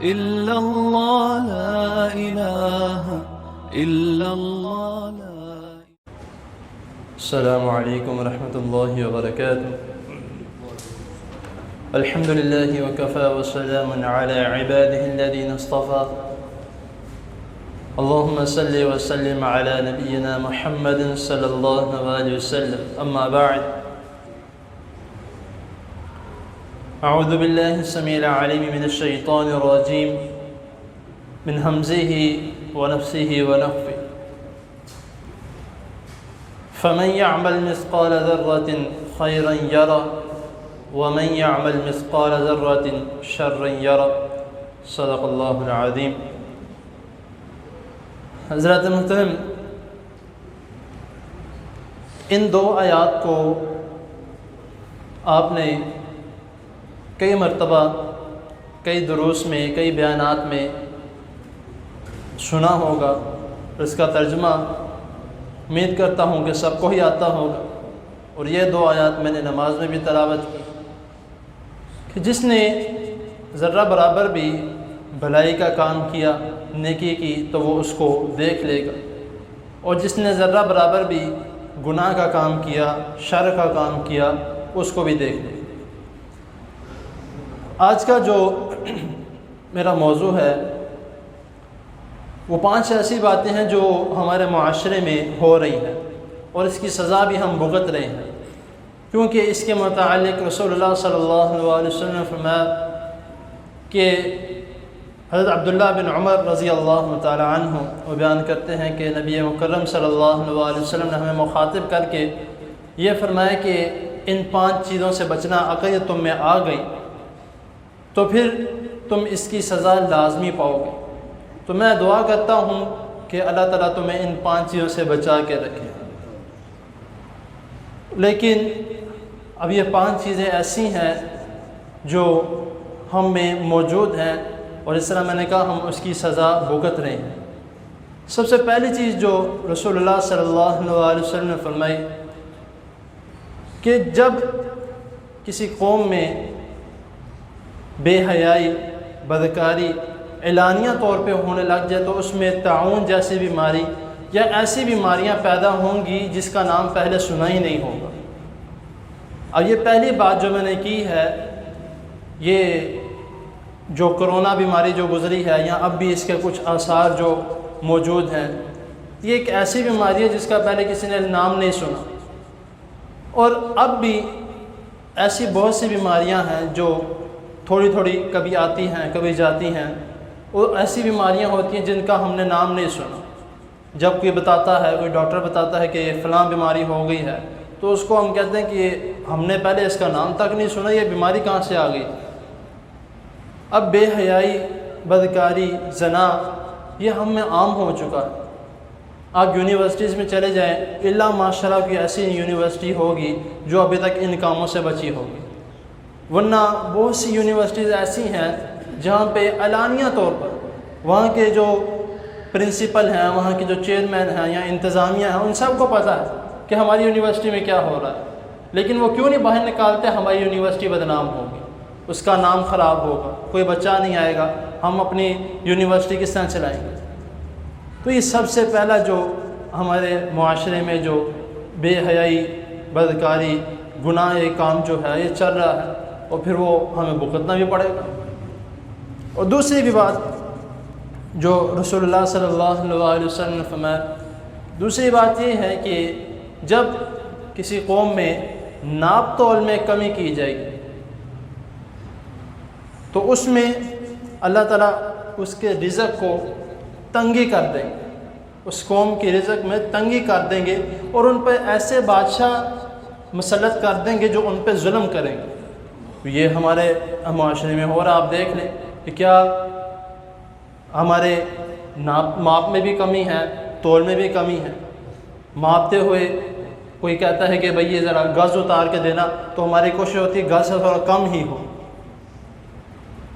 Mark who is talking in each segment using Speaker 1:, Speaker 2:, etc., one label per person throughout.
Speaker 1: إلا الله لا إله إلا الله لا.
Speaker 2: السلام عليكم ورحمة الله وبركاته. الحمد لله وكفى وسلام على عباده الذين اصطفى. اللهم صل وسلم على نبينا محمد صلى الله عليه وسلم. أما بعد، أعوذ بالله السميع العليم من الشيطان الرجيم من همزه ونفسه ونفثه. فمن يعمل مثقال ذرة خيرا يره ومن يعمل مثقال ذرة شرا يره. صدق اللہ العظیم. حضرات محترم، ان دو آیات کو آپ نے کئی مرتبہ کئی دروس میں کئی بیانات میں سنا ہوگا. اس کا ترجمہ امید کرتا ہوں کہ سب کو ہی آتا ہوگا. اور یہ دو آیات میں نے نماز میں بھی تلاوت کی کہ جس نے ذرہ برابر بھی بھلائی کا کام کیا، نیکی کی، تو وہ اس کو دیکھ لے گا، اور جس نے ذرہ برابر بھی گناہ کا کام کیا، شر کا کام کیا، اس کو بھی دیکھ لے گا. آج کا جو میرا موضوع ہے وہ 5 ایسی باتیں ہیں جو ہمارے معاشرے میں ہو رہی ہیں اور اس کی سزا بھی ہم بھگت رہے ہیں، کیونکہ اس کے متعلق رسول اللہ صلی اللہ علیہ وسلم نے فرمایا کہ حضرت عبداللہ بن عمر رضی اللہ تعالی عنہ وہ بیان کرتے ہیں کہ نبی مکرم صلی اللہ علیہ وسلم نے ہمیں مخاطب کر کے یہ فرمایا کہ ان 5 چیزوں سے بچنا اگر یہ تم میں آ گئی تو پھر تم اس کی سزا لازمی پاؤ گے. تو میں دعا کرتا ہوں کہ اللہ تعالیٰ تمہیں ان 5 چیزوں سے بچا کے رکھے. لیکن اب یہ 5 چیزیں ایسی ہیں جو ہم میں موجود ہیں، اور اس طرح میں نے کہا ہم اس کی سزا بھگت رہے ہیں. سب سے پہلی چیز جو رسول اللہ صلی اللہ علیہ وسلم نے فرمائی کہ جب کسی قوم میں بے حیائی، بدکاری اعلانیہ طور پہ ہونے لگ جائے تو اس میں طاعون جیسی بیماری یا ایسی بیماریاں پیدا ہوں گی جس کا نام پہلے سنا ہی نہیں ہوگا. اب یہ پہلی بات جو میں نے کی ہے، یہ جو کرونا بیماری جو گزری ہے یا اب بھی اس کے کچھ آثار جو موجود ہیں، یہ ایک ایسی بیماری ہے جس کا پہلے کسی نے نام نہیں سنا. اور اب بھی ایسی بہت سی بیماریاں ہیں جو تھوڑی تھوڑی کبھی آتی ہیں کبھی جاتی ہیں، اور ایسی بیماریاں ہوتی ہیں جن کا ہم نے نام نہیں سنا. جب کوئی بتاتا ہے، کوئی ڈاکٹر بتاتا ہے کہ یہ فلاں بیماری ہو گئی ہے، تو اس کو ہم کہتے ہیں کہ ہم نے پہلے اس کا نام تک نہیں سنا، یہ بیماری کہاں سے آ گئی. اب بے حیائی، بدکاری، زنا یہ ہم میں عام ہو چکا ہے. آپ یونیورسٹیز میں چلے جائیں، الا ماشاءاللہ کوئی ایسی یونیورسٹی ہوگی جو ابھی تک ان کاموں سے بچی ہوگی، ورنہ بہت سی یونیورسٹیز ایسی ہیں جہاں پہ اعلانیہ طور پر وہاں کے جو پرنسپل ہیں، وہاں کے جو چیئرمین ہیں یا انتظامیہ ہیں، ان سب کو پتہ ہے کہ ہماری یونیورسٹی میں کیا ہو رہا ہے، لیکن وہ کیوں نہیں باہر نکالتے؟ ہماری یونیورسٹی بدنام ہوگی، اس کا نام خراب ہوگا، کوئی بچہ نہیں آئے گا، ہم اپنی یونیورسٹی کس طرح چلائیں گے. تو یہ سب سے پہلا جو ہمارے معاشرے میں جو بے حیائی، بدکاری، گناہ کام جو ہے یہ چل رہا ہے، اور پھر وہ ہمیں بھگتنا بھی پڑے گا. اور دوسری بھی بات جو رسول اللہ صلی اللہ علیہ وسلم نے فرمایا، دوسری بات یہ ہے کہ جب کسی قوم میں ناپ تول میں کمی کی جائے گی تو اس میں اللہ تعالیٰ اس کے رزق کو تنگی کر دیں گے، اس قوم کی رزق میں تنگی کر دیں گے، اور ان پہ ایسے بادشاہ مسلط کر دیں گے جو ان پہ ظلم کریں گے. یہ ہمارے معاشرے میں ہو رہا. آپ دیکھ لیں کہ کیا ہمارے ماپ میں بھی کمی ہے، تول میں بھی کمی ہے. ماپتے ہوئے کوئی کہتا ہے کہ بھئی یہ ذرا گز اتار کے دینا، تو ہماری کوشش ہوتی ہے گز تھوڑا کم ہی ہو.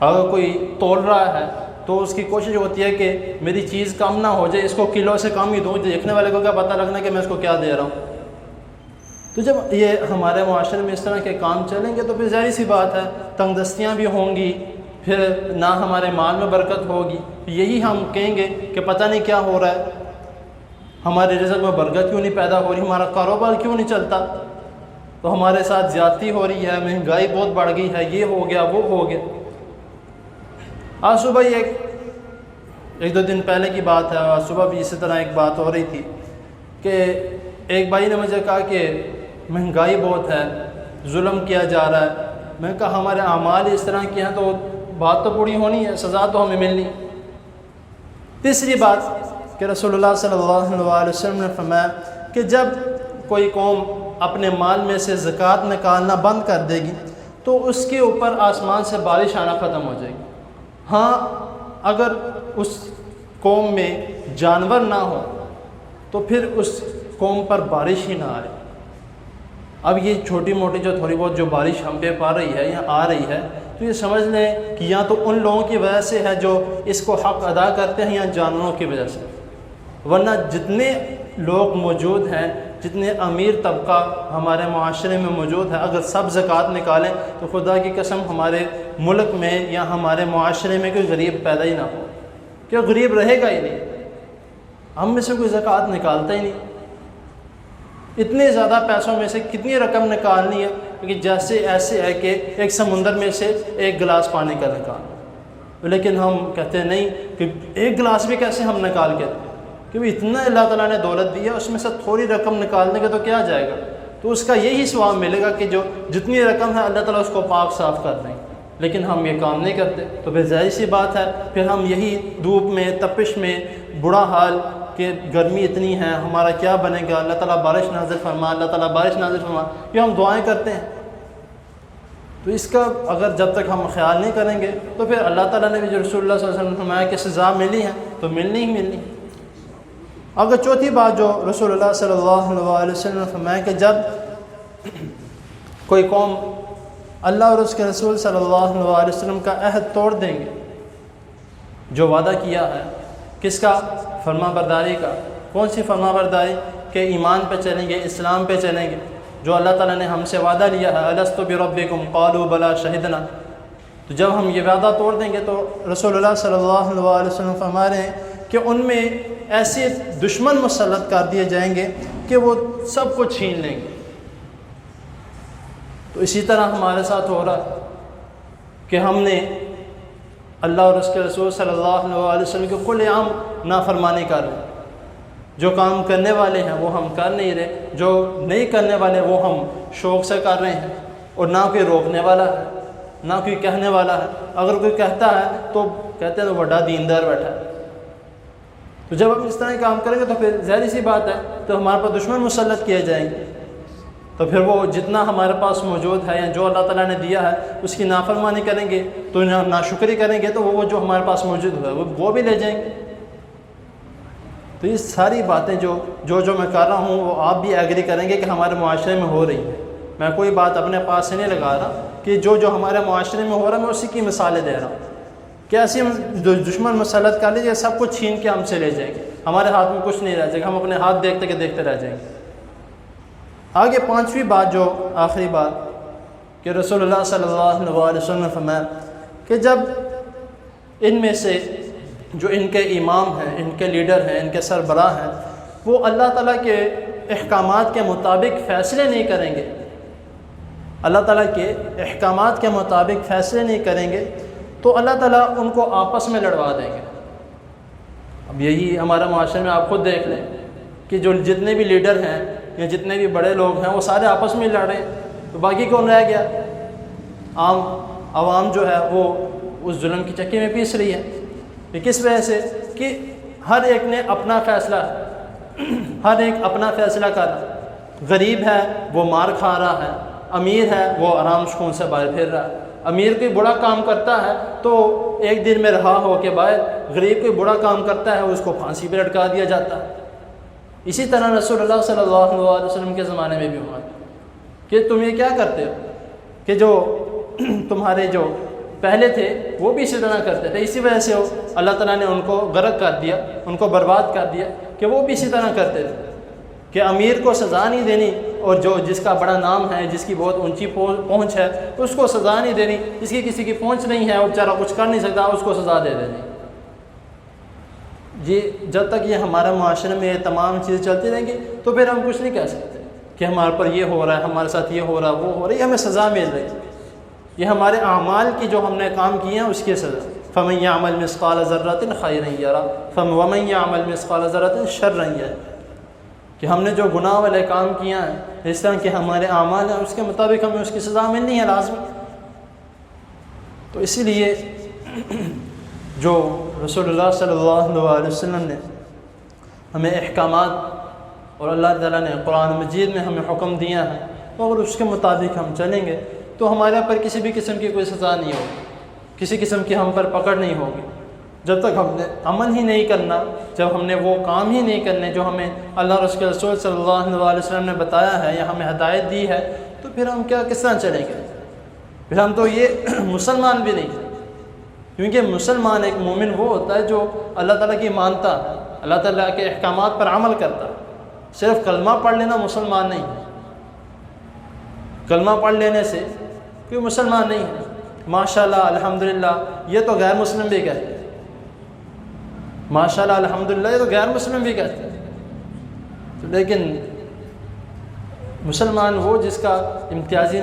Speaker 2: اگر کوئی تول رہا ہے تو اس کی کوشش ہوتی ہے کہ میری چیز کم نہ ہو جائے، اس کو کلو سے کم ہی دوں، دیکھنے والے کو کیا پتہ لگنا کہ میں اس کو کیا دے رہا ہوں. تو جب یہ ہمارے معاشرے میں اس طرح کے کام چلیں گے تو پھر ظاہر سی بات ہے تنگ دستیاں بھی ہوں گی، پھر نہ ہمارے مال میں برکت ہوگی. یہی ہم کہیں گے کہ پتہ نہیں کیا ہو رہا ہے, ہمارے رزق میں برکت کیوں نہیں پیدا ہو رہی, ہمارا کاروبار کیوں نہیں چلتا, تو ہمارے ساتھ زیادتی ہو رہی ہے, مہنگائی بہت بڑھ گئی ہے, یہ ہو گیا وہ ہو گیا. آج صبح ہی ایک دو دن پہلے کی بات ہے, آج صبح بھی اسی طرح ایک بات ہو رہی تھی کہ ایک بھائی نے مجھے کہا کہ مہنگائی بہت ہے, ظلم کیا جا رہا ہے. میں نے کہا ہمارے اعمال اس طرح کے ہیں تو بات تو پوری ہونی ہے, سزا تو ہمیں ملنی. تیسری بات کہ رسول اللہ صلی اللہ علیہ وسلم نے فرمایا کہ جب کوئی قوم اپنے مال میں سے زکوٰۃ نکالنا بند کر دے گی تو اس کے اوپر آسمان سے بارش آنا ختم ہو جائے گی. ہاں اگر اس قوم میں جانور نہ ہو تو پھر اس قوم پر بارش ہی نہ آئے. اب یہ چھوٹی موٹی جو تھوڑی بہت جو بارش ہم پہ پا رہی ہے یا آ رہی ہے تو یہ سمجھ لیں کہ یا تو ان لوگوں کی وجہ سے ہے جو اس کو حق ادا کرتے ہیں یا جانوروں کی وجہ سے, ورنہ جتنے لوگ موجود ہیں, جتنے امیر طبقہ ہمارے معاشرے میں موجود ہے, اگر سب زکوٰۃ نکالیں تو خدا کی قسم ہمارے ملک میں یا ہمارے معاشرے میں کوئی غریب پیدا ہی نہ ہو, کہ غریب رہے گا ہی نہیں. ہم میں سے کوئی زکوٰۃ نکالتا ہی نہیں. اتنے زیادہ پیسوں میں سے کتنی رقم نکالنی ہے کہ جیسے ایسے ہے کہ ایک سمندر میں سے ایک گلاس پانی کا نکالنا, لیکن ہم کہتے ہیں نہیں کہ ایک گلاس بھی کیسے ہم نکال کے, کیونکہ اتنا اللہ تعالیٰ نے دولت دی ہے, اس میں سے تھوڑی رقم نکالنے کے تو کیا جائے گا, تو اس کا یہی ثواب ملے گا کہ جو جتنی رقم ہے اللہ تعالیٰ اس کو پاک صاف کر دیں. لیکن ہم یہ کام نہیں کرتے, تو پھر ظاہر سی بات ہے پھر ہم یہی دھوپ میں تپش میں برا حال کہ گرمی اتنی ہے ہمارا کیا بنے گا, اللہ تعالیٰ بارش نازل فرما, اللہ تعالیٰ بارش نازل فرما, یہ ہم دعائیں کرتے ہیں. تو اس کا اگر جب تک ہم خیال نہیں کریں گے تو پھر اللہ تعالیٰ نے بھی جو رسول اللہ صلی اللہ علیہ وسلم نے فرمایا کہ سزا ملی ہے تو ملنی ہی ملنی. اگر چوتھی بات جو رسول اللہ صلی اللہ علیہ وسلم نے فرمایا کہ جب کوئی قوم اللہ اور اس کے رسول صلی اللہ علیہ وسلم کا عہد توڑ دیں گے, جو وعدہ کیا ہے کس کا, فرما برداری کا. کون سی فرما برداری؟ کہ ایمان پہ چلیں گے, اسلام پہ چلیں گے, جو اللہ تعالیٰ نے ہم سے وعدہ لیا ہے, الست بربکم قالوا بلا شہدنا. تو جب ہم یہ وعدہ توڑ دیں گے تو رسول اللہ صلی اللہ علیہ وسلم فرما رہے ہیں کہ ان میں ایسے دشمن مسلط کر دیے جائیں گے کہ وہ سب کو چھین لیں گے. تو اسی طرح ہمارے ساتھ ہو رہا ہے کہ ہم نے اللہ اور اس کے رسول صلی اللہ علیہ وسلم کے کھلے عام نافرمانی کر رہے ہیں. جو کام کرنے والے ہیں وہ ہم کر نہیں رہے, جو نہیں کرنے والے وہ ہم شوق سے کر رہے ہیں, اور نہ کوئی روکنے والا ہے نہ کوئی کہنے والا ہے. اگر کوئی کہتا ہے تو کہتے ہیں تو بڑا دیندار بیٹھا ہے. تو جب ہم اس طرح کام کریں گے تو پھر ظاہر سی بات ہے تو ہمارے پاس دشمن مسلط کیے جائیں گے. تو پھر وہ جتنا ہمارے پاس موجود ہے یا جو اللہ تعالیٰ نے دیا ہے اس کی نافرمانی کریں گے, تو ناشکری کریں گے تو وہ جو ہمارے پاس موجود ہے وہ بھی لے جائیں گے. تو یہ ساری باتیں جو میں کر رہا ہوں وہ آپ بھی ایگری کریں گے کہ ہمارے معاشرے میں ہو رہی ہے. میں کوئی بات اپنے پاس سے نہیں لگا رہا, کہ جو ہمارے معاشرے میں ہو رہا ہے میں اسی کی مثالیں دے رہا ہوں کہ ایسے ہم دشمن مسلط کر لیجیے, سب کچھ چھین کے ہم سے لے جائیں گے, ہمارے ہاتھ میں کچھ نہیں رہ جائے گا, ہم اپنے ہاتھ دیکھتے رہ جائیں گے. آگے پانچویں بات جو آخری بات کہ رسول اللہ صلی اللہ علیہ وسلم نے فرمایا کہ جب ان میں سے جو ان کے امام ہیں, ان کے لیڈر ہیں, ان کے سربراہ ہیں, وہ اللہ تعالیٰ کے احکامات کے مطابق فیصلے نہیں کریں گے, اللہ تعالیٰ کے احکامات کے مطابق فیصلے نہیں کریں گے تو اللہ تعالیٰ ان کو آپس میں لڑوا دیں گے. اب یہی ہمارا معاشرے میں آپ خود دیکھ لیں کہ جو جتنے بھی لیڈر ہیں یا جتنے بھی بڑے لوگ ہیں وہ سارے آپس میں لڑ رہے ہیں, تو باقی کون رہ گیا؟ عوام جو ہے وہ اس ظلم کی چکی میں پیس رہی ہے. کس وجہ سے؟ کہ ہر ایک نے اپنا فیصلہ ہر ایک اپنا فیصلہ کر رہا. غریب ہے وہ مار کھا رہا ہے, امیر ہے وہ آرام سکون سے باہر پھر رہا ہے. امیر کوئی بڑا کام کرتا ہے تو ایک دن میں رہا ہو کے باہر, غریب کوئی بڑا کام کرتا ہے اس کو پھانسی پہ لٹکا دیا جاتا ہے. اسی طرح رسول اللہ صلی اللہ علیہ وسلم کے زمانے میں بھی ہوا کہ تم یہ کیا کرتے ہو کہ جو تمہارے جو پہلے تھے وہ بھی اسی طرح کرتے تھے. اسی وجہ سے اللہ تعالیٰ نے ان کو غرق کر دیا, ان کو برباد کر دیا کہ وہ بھی اسی طرح کرتے تھے کہ امیر کو سزا نہیں دینی اور جس کا بڑا نام ہے، جس کی بہت اونچی پہنچ ہے، اس کو سزا نہیں دینی، جس کی کسی کی پہنچ نہیں ہے، وہ بیچارہ کچھ کر نہیں سکتا، اس کو سزا دے دینی۔ یہ جب تک یہ ہمارے معاشرے میں یہ تمام چیزیں چلتی رہیں گی تو پھر ہم کچھ نہیں کہہ سکتے کہ ہمارے پر یہ ہو رہا ہے، ہمارے ساتھ یہ ہو رہا ہے، وہ ہو رہا ہے، یہ ہمیں سزا مل رہی ہے۔ یہ ہمارے اعمال کی جو ہم نے کام کیے ہیں اس کی سزا۔ فَمَن يَعْمَلْ مِثْقَالَ ذَرَّةٍ خَيْرًا يَرَهُ وَمَن يَعْمَلْ مِثْقَالَ ذَرَّةٍ شَرًّا يَرَهُ، کہ ہم نے جو گناہ والے کام کیے ہیں، اس طرح کے ہمارے اعمال ہیں، اس کے مطابق ہمیں اس کی سزا ملنی ہے لازمی۔ تو اسی لیے جو رسول اللہ صلی اللہ علیہ وسلم نے ہمیں احکامات اور اللہ تعالیٰ نے قرآن مجید میں ہمیں حکم دیا ہے، تو اگر اس کے مطابق ہم چلیں گے تو ہمارے پر کسی بھی قسم کی کوئی سزا نہیں ہوگی، کسی قسم کی ہم پر پکڑ نہیں ہوگی۔ جب تک ہم نے عمل ہی نہیں کرنا، جب ہم نے وہ کام ہی نہیں کرنے جو ہمیں اللہ رسول صلی اللہ علیہ وسلم نے بتایا ہے یا ہمیں ہدایت دی ہے، تو پھر ہم کس طرح چلیں گے؟ پھر ہم تو یہ مسلمان بھی نہیں، کیونکہ مسلمان ایک مومن وہ ہوتا ہے جو اللہ تعالیٰ کی مانتا ہے، اللہ تعالیٰ کے احکامات پر عمل کرتا ہے۔ صرف کلمہ پڑھ لینا مسلمان نہیں ہے، کلمہ پڑھ لینے سے کوئی مسلمان نہیں ہے۔ ماشاءاللہ الحمدللہ یہ تو غیر مسلم بھی کہتے ہیں، ماشاءاللہ الحمدللہ یہ تو غیر مسلم بھی کہتے ہیں، لیکن مسلمان وہ جس کا امتیازی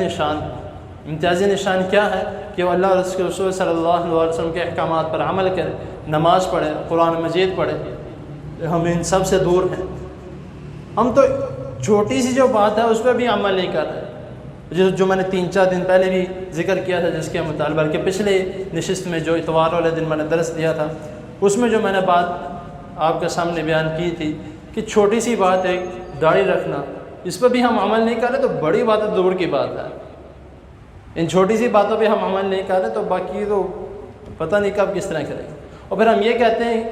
Speaker 2: نشان کیا ہے کہ وہ اللہ رسول صلی اللہ علیہ وسلم کے احکامات پر عمل کرے، نماز پڑھے، قرآن مجید پڑھے۔ ہم ان سب سے دور ہیں، ہم تو چھوٹی سی جو بات ہے اس پہ بھی عمل نہیں کر رہے، جو میں نے 3-4 دن پہلے بھی ذکر کیا تھا، جس کے مطابق بلکہ پچھلے نشست میں جو اتوار والے دن میں نے درس دیا تھا، اس میں جو میں نے بات آپ کے سامنے بیان کی تھی کہ چھوٹی سی بات ہے داڑھی رکھنا، اس پہ بھی ہم عمل نہیں کر رہے تو بڑی بات ہے، دور کی بات ہے۔ ان چھوٹی سی باتوں پہ ہم عمل نہیں کر رہے تو باقی تو پتہ نہیں کب کس طرح کریں گے۔ اور پھر ہم یہ کہتے ہیں،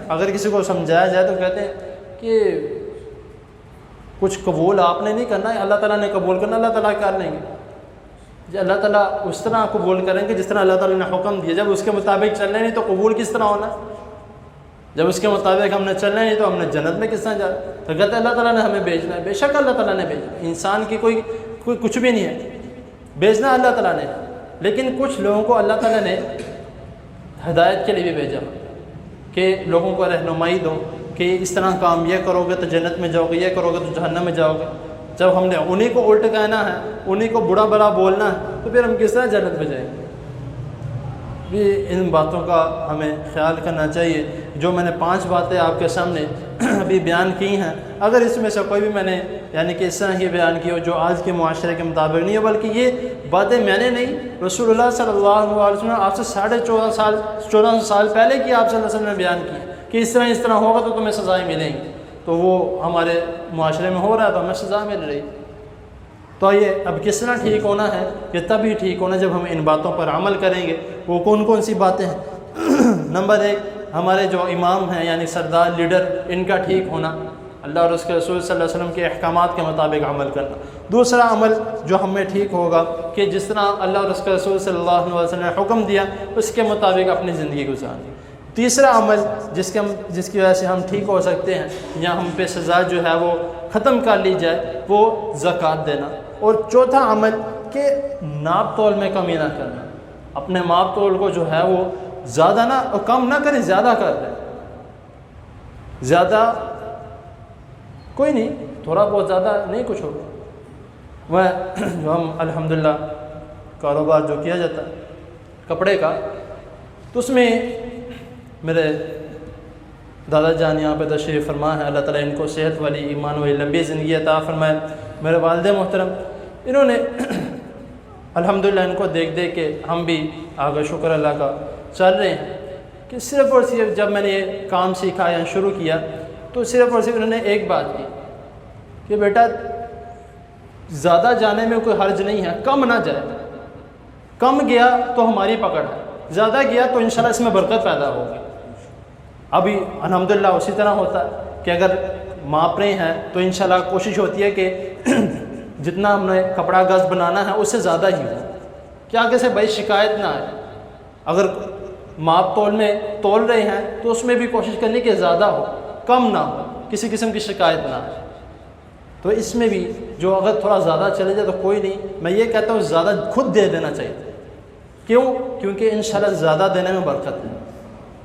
Speaker 2: اگر کسی کو سمجھایا جائے تو کہتے ہیں کہ کچھ قبول آپ نے نہیں کرنا ہے، اللہ تعالیٰ نے قبول کرنا، اللہ تعالیٰ کر لیں گے۔ جب اللہ تعالیٰ اس طرح قبول کریں گے جس طرح اللہ تعالیٰ نے حکم دیا، جب اس کے مطابق چلنے نہیں تو قبول کس طرح ہونا ہے؟ جب اس کے مطابق ہم نے چلنا نہیں تو ہم نے جنت میں کس طرح جانا؟ تو کہتے ہیں اللہ تعالیٰ نے ہمیں بھیجنا ہے، بے شک اللہ تعالیٰ نے بھیجنا ہے، انسان کی کوئی کچھ بھی نہیں ہے، بھیجنا اللہ تعالیٰ نے، لیکن کچھ لوگوں کو اللہ تعالیٰ نے ہدایت کے لیے بھی بھیجا کہ لوگوں کو رہنمائی دو کہ اس طرح کام یہ کرو گے تو جنت میں جاؤ گے، یہ کرو گے تو جہنم میں جاؤ گے۔ جب ہم نے انہیں کو الٹ کہنا ہے، انہیں کو برا بھلا بولنا ہے، تو پھر ہم کس طرح جنت میں جائیں گے؟ بھی ان باتوں کا ہمیں خیال کرنا چاہیے۔ جو میں نے 5 باتیں آپ کے سامنے ابھی بیان کی ہیں، اگر اس میں سے کوئی بھی میں نے یعنی کہ اس طرح ہی بیان کی ہو جو آج کے معاشرے کے مطابق نہیں ہے، بلکہ یہ باتیں میں نے نہیں، رسول اللہ صلی اللہ علیہ وسلم آپ سے 14.5 سال پہلے کی آپ صلی اللہ علیہ وسلم نے بیان کی کہ اس طرح ہوگا تو تمہیں سزائیں ملیں گی، تو وہ ہمارے معاشرے میں ہو رہا ہے تو ہمیں سزا مل رہی۔ تو یہ اب کس طرح ٹھیک ہونا ہے؟ یہ تب ہی ٹھیک ہونا جب ہم ان باتوں پر عمل کریں گے۔ وہ کون سی باتیں ہیں؟ نمبر 1، ہمارے جو امام ہیں یعنی سردار لیڈر، ان کا ٹھیک ہونا، اللہ اور اس کے رسول صلی اللہ علیہ وسلم کے احکامات کے مطابق عمل کرنا۔ دوسرا عمل جو ہمیں ٹھیک ہوگا کہ جس طرح اللہ اور اس کے رسول صلی اللہ علیہ وسلم نے حکم دیا اس کے مطابق اپنی زندگی گزارنا۔ تیسرا عمل جس کی وجہ سے ہم ٹھیک ہو سکتے ہیں یا ہم پہ سزا جو ہے وہ ختم کر لی جائے، وہ زکوٰۃ دینا۔ اور چوتھا عمل کہ ناپ تول میں کمی نہ کرنا، اپنے ماپ تول کو جو ہے وہ زیادہ نہ کم نہ کریں، زیادہ کر دیں، زیادہ کوئی نہیں، تھوڑا بہت، زیادہ نہیں کچھ ہوگا۔ وہ جو ہم الحمدللہ کاروبار جو کیا جاتا ہے کپڑے کا، تو اس میں میرے دادا جان یہاں پہ تشریف فرما ہے، اللہ تعالیٰ ان کو صحت والی، ایمان والی لمبی زندگی عطا فرمائے۔ میرے والد محترم، انہوں نے الحمدللہ ان کو دیکھ کے ہم بھی آگے شکر اللہ کا چل رہے ہیں کہ صرف اور صرف جب میں نے یہ کام سیکھا یا شروع کیا تو صرف اور صرف انہوں نے ایک بات کی کہ بیٹا زیادہ جانے میں کوئی حرج نہیں ہے، کم نہ جائے، کم گیا تو ہماری پکڑ ہے، زیادہ گیا تو انشاءاللہ اس میں برکت پیدا ہوگی۔ ابھی الحمدللہ اسی طرح ہوتا ہے کہ اگر ماپ رہے ہیں تو انشاءاللہ کوشش ہوتی ہے کہ جتنا ہم نے کپڑا گز بنانا ہے اس سے زیادہ ہی ہو، کہ آگے سے بھائی شکایت نہ آئے۔ اگر ماپ تول میں تول رہے ہیں تو اس میں بھی کوشش کرنی کہ زیادہ ہو، کم نہ ہو، کسی قسم کی شکایت نہ آئے۔ تو اس میں بھی جو اگر تھوڑا زیادہ چلے جائے تو کوئی نہیں، میں یہ کہتا ہوں زیادہ خود دے دینا چاہیے. کیوں؟ کیونکہ انشاءاللہ زیادہ دینے میں برکت ہے.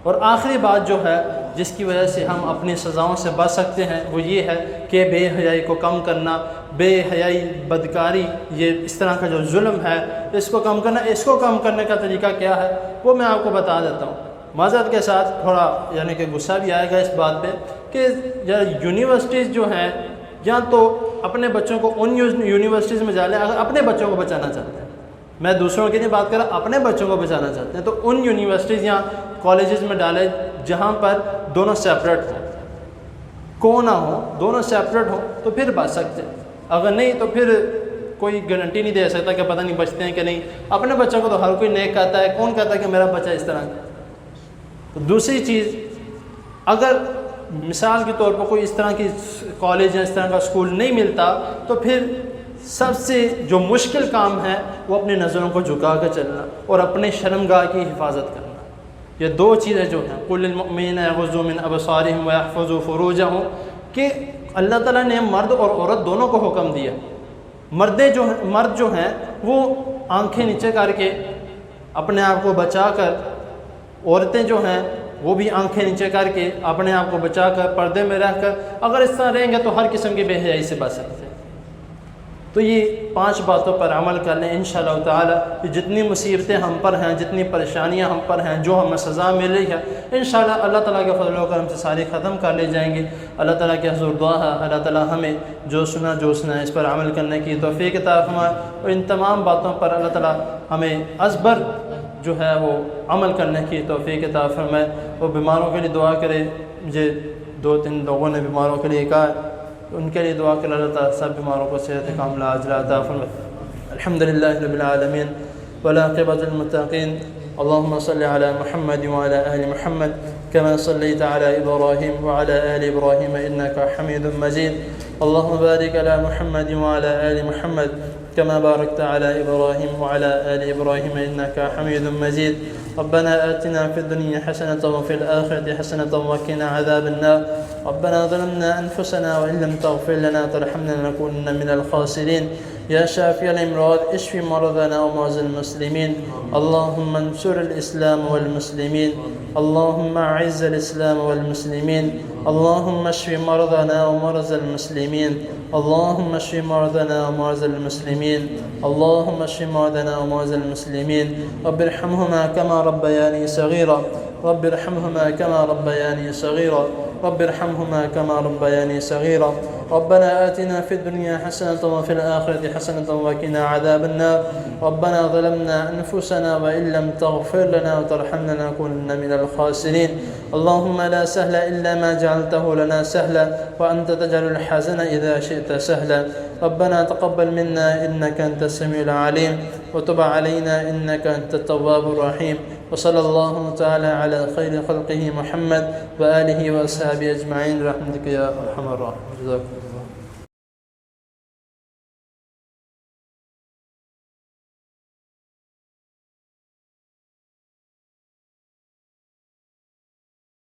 Speaker 2: اور آخری بات جو ہے جس کی وجہ سے ہم اپنی سزاؤں سے بچ سکتے ہیں وہ یہ ہے کہ بے حیائی کو کم کرنا. بے حیائی، بدکاری، یہ اس طرح کا جو ظلم ہے اس کو کم کرنا. اس کو کم کرنے کا طریقہ کیا ہے وہ میں آپ کو بتا دیتا ہوں. معذرت کے ساتھ تھوڑا یعنی کہ غصہ بھی آئے گا اس بات پہ کہ یونیورسٹیز جو ہیں یا تو اپنے بچوں کو ان یونیورسٹیز میں ڈالیں اگر اپنے بچوں کو بچانا چاہتے ہیں. میں دوسروں کی نہیں بات کر رہا، اپنے بچوں کو بچانا چاہتے ہیں تو ان یونیورسٹیز یا کالجز میں ڈالیں جہاں پر دونوں سیپریٹ ہوں، کو نہ ہو، دونوں سیپریٹ ہوں تو پھر بچ سکتے ہیں. اگر نہیں تو پھر کوئی گارنٹی نہیں دے سکتا کہ پتہ نہیں بچتے ہیں کہ نہیں. اپنے بچوں کو تو ہر کوئی نیک کہتا ہے، کون کہتا ہے کہ میرا بچہ اس طرح کا. تو دوسری چیز، اگر مثال کے طور پر کوئی اس طرح کی کالج یا اس طرح کا اسکول نہیں ملتا تو پھر سب سے جو مشکل کام ہے وہ اپنی نظروں کو جھکا کر چلنا اور اپنے شرمگاہ کی حفاظت کرنا. یہ دو چیزیں جو ہیں قُلِ الْمُؤْمِنِينَ يَغُضُّوا مِنْ أَبْصَارِهِمْ وَيَحْفَظُوا فُرُوجَهُمْ کہ اللہ تعالیٰ نے مرد اور عورت دونوں کو حکم دیا. مرد جو ہیں وہ آنکھیں نیچے کر کے اپنے آپ کو بچا کر، عورتیں جو ہیں وہ بھی آنکھیں نیچے کر کے اپنے آپ کو بچا کر پردے میں رہ کر اگر اس طرح رہیں گے تو ہر قسم کی بے حیائی سے بچ سکتے ہیں. تو یہ 5 باتوں پر عمل کر لیں انشاءاللہ تعالی کہ جتنی مصیبتیں ہم پر ہیں، جتنی پریشانیاں ہم پر ہیں، جو ہمیں سزا مل رہی ہے انشاءاللہ اللہ تعالیٰ کے فضل و کرم سے ساری ختم کر لے جائیں گے. اللہ تعالیٰ کے حضور دعا ہے اللہ تعالیٰ ہمیں جو سنا اس پر عمل کرنے کی توفیق عطا فرمائے اور ان تمام باتوں پر اللہ تعالیٰ ہمیں ازبر جو ہے وہ عمل کرنے کی توفیق عطا فرمائے. اور بیماروں کے لیے دعا کرے. مجھے 2-3 لوگوں نے بیماروں کے لیے کہا، ان کے لیے دعا کرے اللہ تعالیٰ سب بیماروں کو صحت کاملہ عاجلہ عطا فرمائے. الحمدللہ رب العالمین والعاقبۃ للمتقین. اللهم صل على محمد وعلى آل محمد كما صليت على إبراهيم وعلى آل إبراهيم إنك حميد مجيد. اللهم بارك على محمد وعلى آل محمد كما باركت على إبراهيم وعلى آل إبراهيم إنك حميد مجيد. ربنا آتنا في الدنيا حسنة وفي الآخرة حسنة وقنا عذاب النار. ربنا ظلمنا أنفسنا وإن لم تغفر لنا وترحمنا لنكونن من الخاسرين. يا شافي الأمراض اشف مرضنا ومرضى المسلمين. اللهم انصر الإسلام والمسلمين. اللهم أعز الإسلام والمسلمين. اللهم اشف مرضنا ومرضى المسلمين. اللهم اشف مرضنا ومرضى المسلمين. اللهم اشف مرضنا ومرضى المسلمين. رب ارحمهما كما ربياني صغيرا. رب ارحمهما كما ربياني صغيرا. رب ارحمهما كما ربياني صغيرا. ربنا آتنا في الدنيا حسنة وفي الآخرة حسنة وقنا عذاب النار. ربنا ظلمنا أنفسنا وإن لم تغفر لنا وترحمنا لنكونن من الخاسرين. اللهم لا سهل إلا ما جعلته لنا سهلا وأنت تجعل الحزن إذا شئت سهلا. ربنا تقبل منا إنك أنت السميع العليم وتب علينا إنك أنت التواب الرحيم. وصلى الله تعالى على خير خلقه محمد وآله وأصحابه أجمعين برحمتك يا أرحم الراحمين. جزاكم